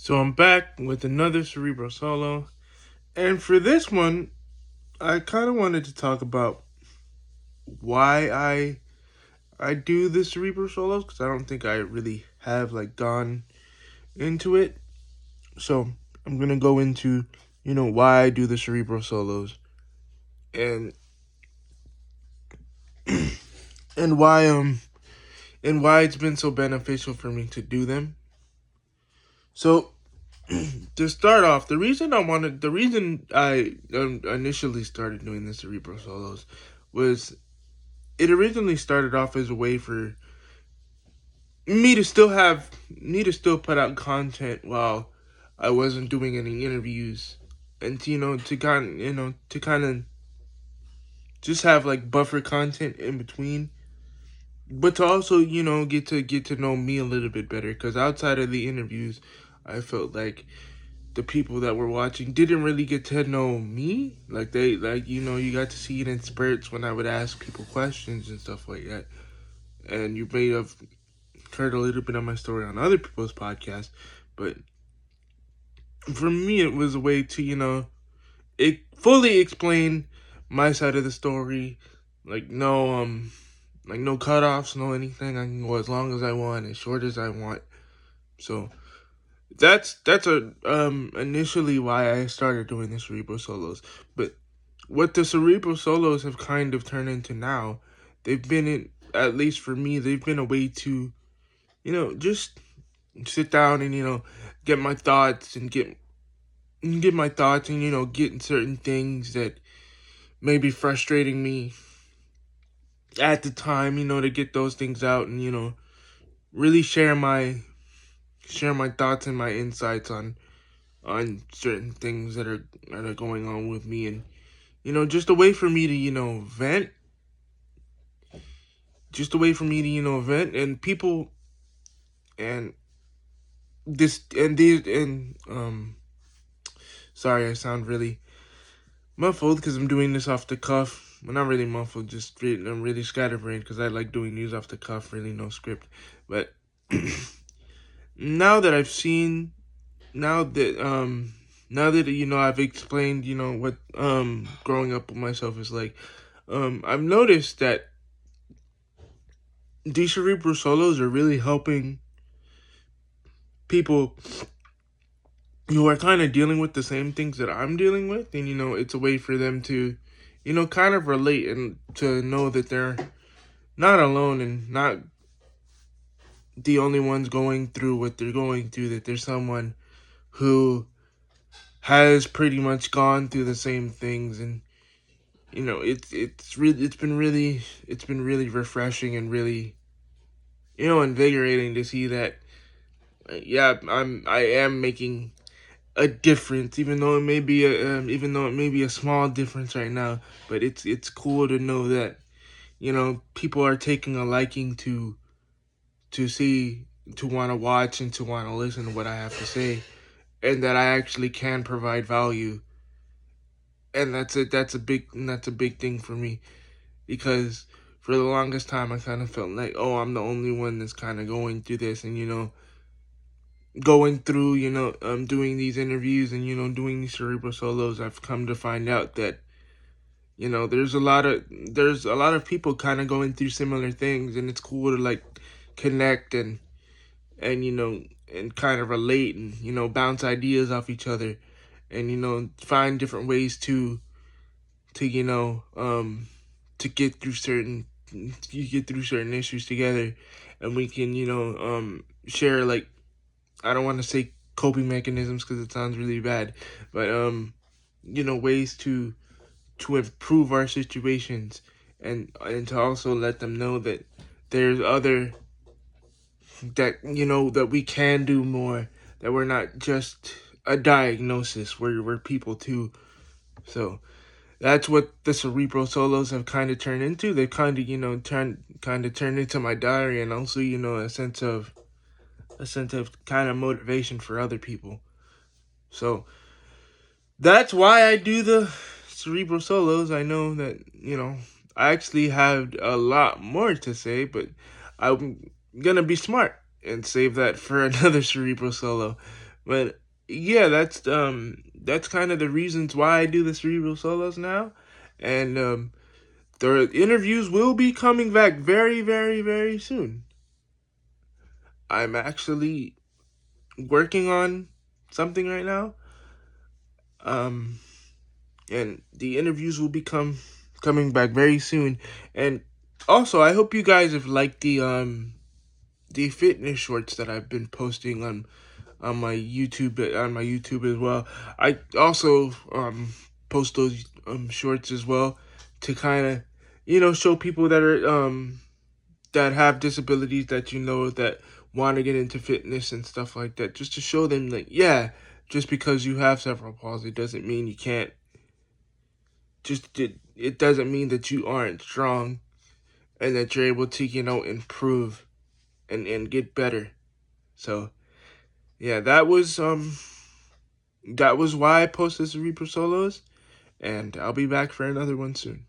So I'm back with another Cerebral solo. And for this one, I kind of wanted to talk about why I do the Cerebral solos because I don't think I really have gone into it. So I'm going to go into, why I do the Cerebral solos and and why it's been so beneficial for me to do them. So to start off, the reason I initially started doing the Cerebral solos was it originally started off as a way for me to still put out content while I wasn't doing any interviews, and to kind of just have buffer content in between, but to also get to know me a little bit better, because outside of the interviews, I felt like the people that were watching didn't really get to know me. You got to see it in spurts when I would ask people questions and stuff like that. And you may have heard a little bit of my story on other people's podcasts, but for me, it was a way to, fully explain my side of the story. No cutoffs, no anything. I can go as long as I want, as short as I want. So that's initially why I started doing the Cerebral solos. But what the Cerebral solos have kind of turned into now, at least for me, they've been a way to, just sit down and get my thoughts and get my thoughts and get certain things that may be frustrating me at the time, to get those things out and really share my thoughts and my insights on certain things that are going on with me, and just a way for me to vent, just a way for me to vent, and people and this and these and sorry, I sound really muffled because I'm doing this off the cuff. Well, not really muffled, I'm really scatterbrained because I like doing these off the cuff, really no script. But now that I've seen, now that I've explained what growing up with myself is like, I've noticed that these Cerebral solos are really helping people who are kind of dealing with the same things that I'm dealing with, and it's a way for them to kind of relate and to know that they're not alone and not the only ones going through what they're going through, that there's someone who has pretty much gone through the same things. And it's been really refreshing and really invigorating to see that I am making a difference, even though it may be a small difference right now. But it's cool to know that people are taking a liking to see, to want to watch, and to want to listen to what I have to say, and that I actually can provide value. And that's a big thing for me, because for the longest time I kind of felt like, oh, I'm the only one that's kind of going through this, and going through doing these interviews and doing these Cerebral solos. I've come to find out that there's a lot of people kind of going through similar things, and it's cool to connect and and kind of relate and bounce ideas off each other, and find different ways to to get through certain issues together, and we can share, I don't want to say coping mechanisms because it sounds really bad, but ways to improve our situations, and to also let them know that there's other, that that we can do more, that we're not just a diagnosis, we're people too. So that's what the Cerebral solos have kind of turned into. They've kind of turned into my diary, and also a sense of kind of motivation for other people. So that's why I do the Cerebral solos. I know that I actually have a lot more to say, but I'm gonna be smart and save that for another Cerebral solo. But yeah, that's kind of the reasons why I do the Cerebral solos now. And the interviews will be coming back very, very, very soon. I'm actually working on something right now. Um, and the interviews will be coming back very soon. And also, I hope you guys have liked the fitness shorts that I've been posting on my YouTube as well. I also post those shorts as well to kind of show people that are that have disabilities that that want to get into fitness and stuff like that, just to show them that yeah, just because you have cerebral palsy doesn't mean you can't. It doesn't mean that you aren't strong and that you're able to improve and get better. So yeah, that was why I posted Cerebral solos, and I'll be back for another one soon.